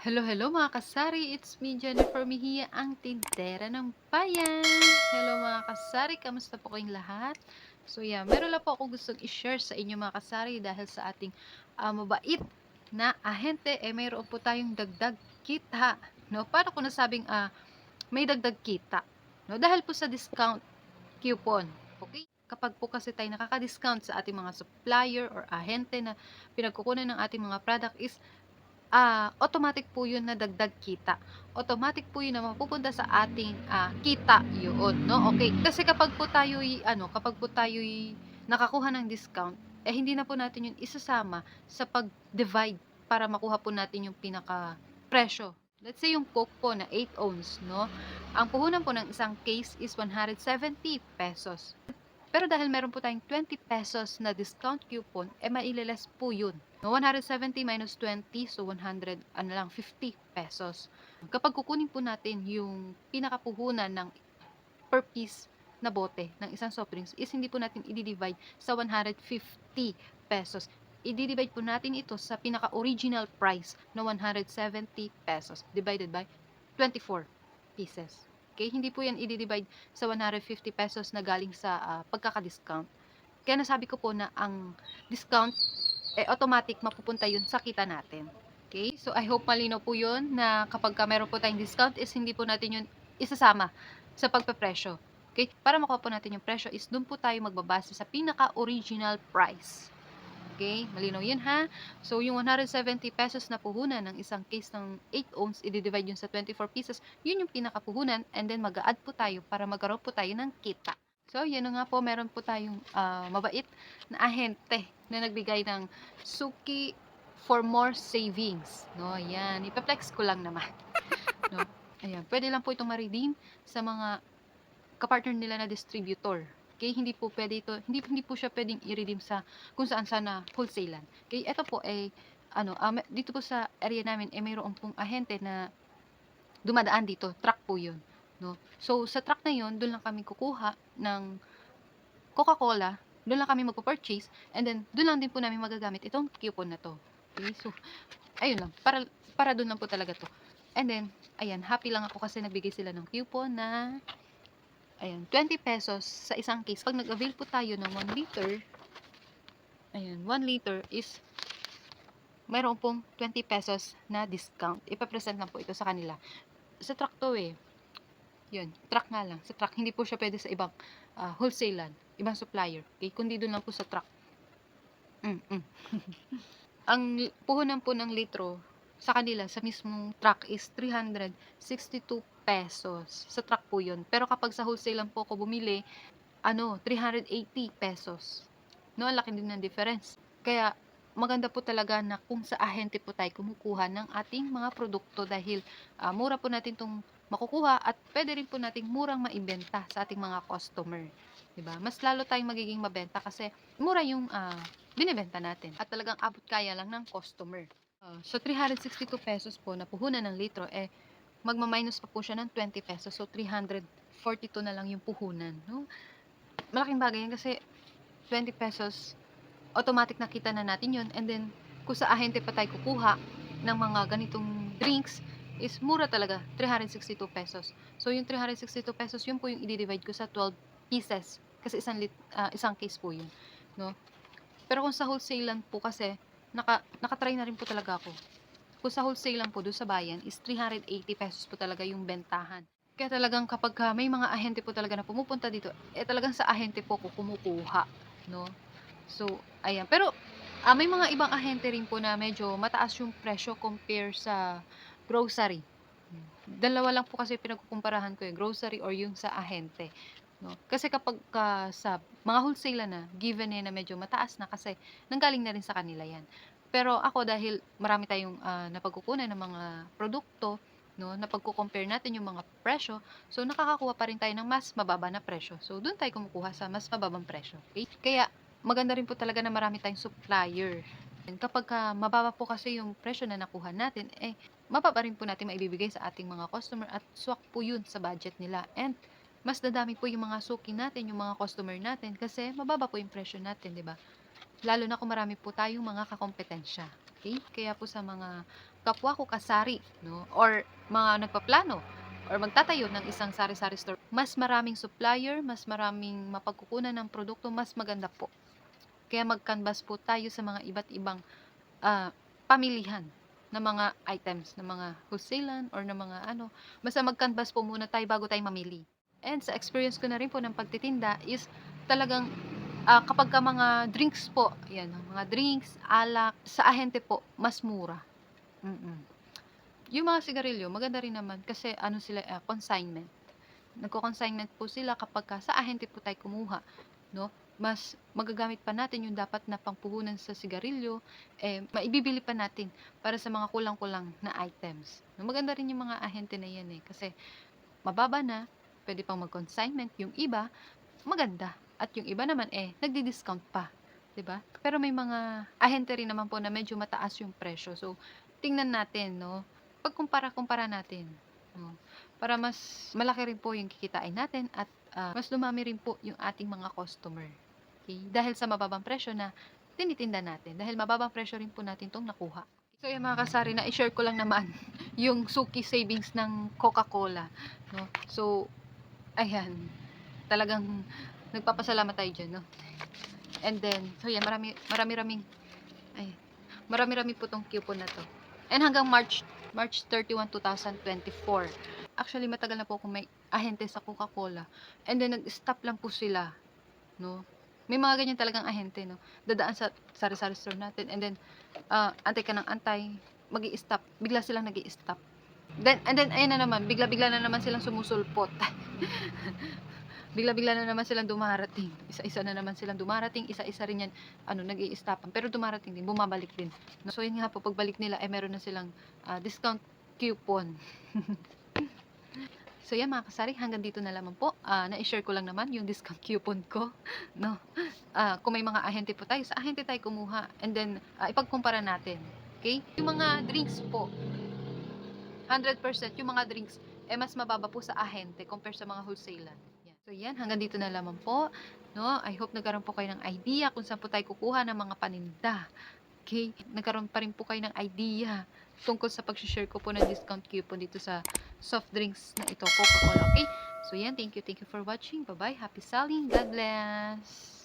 Hello, hello mga kasari! It's me, Jennifer Mejia, ang tindera ng bayan! Hello mga kasari! Kamusta po kayong lahat? So yeah, meron lang po ako gustong i-share sa inyo mga kasari dahil sa ating mabait na ahente, mayroon po tayong dagdag kita. No? Paano ko nasabing may dagdag kita? No? Dahil po sa discount coupon. Okay? Kapag po kasi tayo nakaka-discount sa ating mga supplier or ahente na pinagkukunan ng ating mga product is automatic po yun na dagdag kita. Automatic po yun na mapupunta sa ating, kita yun, 'no, okay. Kasi kapag po tayo'y kapag po tayo'y nakakuha ng discount, hindi na po natin yun isasama sa pag-divide para makuha po natin yung pinaka-presyo. Let's say yung Coke po na 8 ounce, 'no, ang puhunan po ng isang case is ₱170. Pero dahil meron po tayong ₱20 na discount coupon, maile-less po yun. No, 170 minus 20, so 100, ano lang, ₱50. Kapag kukunin po natin yung pinakapuhunan ng per piece na bote ng isang soft drinks is hindi po natin i-divide sa ₱150. I-divide po natin ito sa pinaka-original price na ₱170 divided by 24 pieces. Okay, hindi po yan i-divide sa ₱150 na galing sa pagkaka-discount. Kaya nasabi ko po na ang discount automatic mapupunta yun sa kita natin. Okay? So, I hope malinaw po yun na kapag meron po tayong discount is hindi po natin yun isasama sa pagpepresyo. Okay? Para makuha po natin yung presyo is doon po tayo magbabase sa pinaka-original price. Okay? Malinaw yun ha? So, yung ₱170 na puhunan ng isang case ng 8 ounce, i-divide yun sa 24 pieces, yun yung pinakapuhunan and then mag-a-add po tayo para magkaroon po tayo ng kita. So, yun na nga po, meron po tayong mabait na ahente na nagbigay ng suki for more savings. No, ayan. Ipa-flex ko lang naman. No? Ayan. Pwede lang po itong ma-redeem sa mga kapartner nila na distributor. Okay, hindi po pwede ito, hindi po siya pwedeng i-redeem sa kung saan na wholesalan. Okay, ito po ay dito po sa area namin mayroon pong ahente na dumadaan dito, truck po 'yun, no. So sa truck na 'yun, doon lang kami kukuha ng Coca-Cola, doon lang kami magpo-purchase and then doon lang din po namin magagamit itong coupon na 'to. Okay, so ayun lang, para doon lang po talaga 'to. And then ayan, happy lang ako kasi nagbigay sila ng coupon na ayan, ₱20 sa isang case. 'Pag nag-avail po tayo ng 1 liter, ayan, 1 liter is mayroon pong ₱20 na discount. Ipe-present lang po ito sa kanila. Sa truck 'to, eh. 'Yun, truck nga lang, sa truck. Hindi po siya puwede sa ibang, wholesalan, ibang supplier, okey, kundi do'n lang po sa truck. Mm. Ang puhunan po ng litro sa kanila sa mismong truck is ₱362. Sa truck po 'yun. Pero kapag sa wholesale lang po ako bumili, ₱380. No, ang laki din ng difference. Kaya maganda po talaga na kung sa ahente po tayo kumukuha ng ating mga produkto dahil mura po natin 'tong makukuha at puwede rin po nating murang maibenta sa ating mga customer, 'di ba? Mas lalo tayong magiging mabenta kasi mura yung binebenta natin at talagang abot kaya lang ng customer. So ₱362 po na puhunan ng litro, magma-minus pa po siya ng ₱20. So ₱342 na lang yung puhunan, 'no? Malaking bagay yan kasi ₱20, automatic nakita na natin yun and then kung sa ahente pa tayo kukuha ng mga ganitong drinks is mura talaga, ₱362. So yung ₱362 yun po yung i-di-divide ko sa 12 pieces kasi isang case po yun, 'no? Pero kung sa wholesale lang po kasi naka-try na rin po talaga ako. Kung sa wholesale lang po dun sa bayan is ₱380 po talaga yung bentahan. Kaya talagang kapagka may mga ahente po talaga na pumupunta dito, talagang sa ahente po ako kumukuha, 'no? So, ayan. Pero, may mga ibang ahente rin po na medyo mataas yung presyo compare sa grocery. Dalawa lang po kasi pinagkukumparahan ko, grocery or yung sa ahente, 'no. Kasi kapagka sa mga wholesale na, given na medyo mataas na kasi nanggaling na rin sa kanila 'yan. Pero ako dahil marami tayong, napagkukunan ng mga produkto, 'no, napagko-compare natin yung mga presyo, so nakakakuha pa rin tayo ng mas mababa na presyo. So dun tayo kumukuha sa mas mababang presyo, okey? Kaya maganda rin po talaga na marami tayong supplier. And kapagka mababa po kasi yung presyo na nakuha natin, mababa rin po natin maibibigay sa ating mga customer at swak po yun sa budget nila. And mas dadami po yung mga suki natin, yung mga customer natin kasi mababa po yung presyo natin, 'di ba? Lalo na kung marami po tayong mga kakompetensya. Okay? Kaya po sa mga kapwa ko kasari, no, or mga nagpaplano or magtatayo ng isang sari-sari store, mas maraming supplier, mas maraming mapagkukunan ng produkto, mas maganda po. Kaya mag-canvas po tayo sa mga iba't ibang pamilihan ng mga items, ng mga wholesalan or ng mga ano. Basta mag-canvas po muna tayo bago tayo mamili. And sa experience ko na rin po ng pagtitinda is talagang kapag ka mga drinks po, yan, mga drinks, alak, sa ahente po, mas mura. Yung mga sigarilyo, maganda rin naman kasi ano sila, consignment. Nagko-consignment po sila kapag sa ahente po tayo kumuha, no? Mas magagamit pa natin yung dapat na pangpuhunan sa sigarilyo, maibibili pa natin para sa mga kulang-kulang na items. No, maganda rin yung mga ahente na yan kasi mababa na, pwede pang mag-consignment. Yung iba, maganda. At yung iba naman nagdi-discount pa, 'di ba? Pero may mga ahente rin naman po na medyo mataas yung presyo. So, tingnan natin, no? Pagkumpara-kumpara natin, no? Para mas malaki rin po yung kikitain natin at mas dumami rin po yung ating mga customer. Okay? Dahil sa mababang presyo na tinitinda natin. Dahil mababang presyo rin po natin 'tong nakuha. So, yung mga kasari, na i-share ko lang naman yung Suki savings ng Coca-Cola, no? So, ayan, talagang nagpapasalamat tayo diyan, no? And then, so yan, marami-raming ay, marami-rami po tong coupon na to. And hanggang March 31, 2024. Actually, matagal na po akong may ahente sa Coca-Cola. And then, nag-stop lang po sila, no? May mga ganyan talagang ahente, no? Dadaan sa sari-sari store natin. And then, antay ka ng antay, magi-stop. Bigla silang nagi-stop. And then, ayun na naman, bigla-bigla na naman silang sumusulpot. Bigla-bigla na naman silang dumarating. Isa-isa na naman silang dumarating. Isa-isa rin yan, nag-i-stopan. Pero dumarating din, bumabalik din. No? So, yun nga po, pagbalik nila, meron na silang discount coupon. So, yan mga kasari, hanggang dito na lamang po. Na-share ko lang naman yung discount coupon ko. No? Kung may mga ahente po tayo, sa ahente tayo kumuha. And then, ipagkumpara natin. Okay? Yung mga drinks po, 100% yung mga drinks, mas mababa po sa ahente compare sa mga wholesaler. Yan. So yan, hanggang dito na lamang po. No? I hope nagkaroon po kayo ng idea kung saan po tayo kukuha ng mga paninda. Okay? Nagkaroon pa rin po kayo ng idea tungkol sa pag-share ko po ng discount coupon dito sa soft drinks na ito, Coca-Cola. Okay? So yan, thank you for watching. Bye-bye. Happy selling. God bless.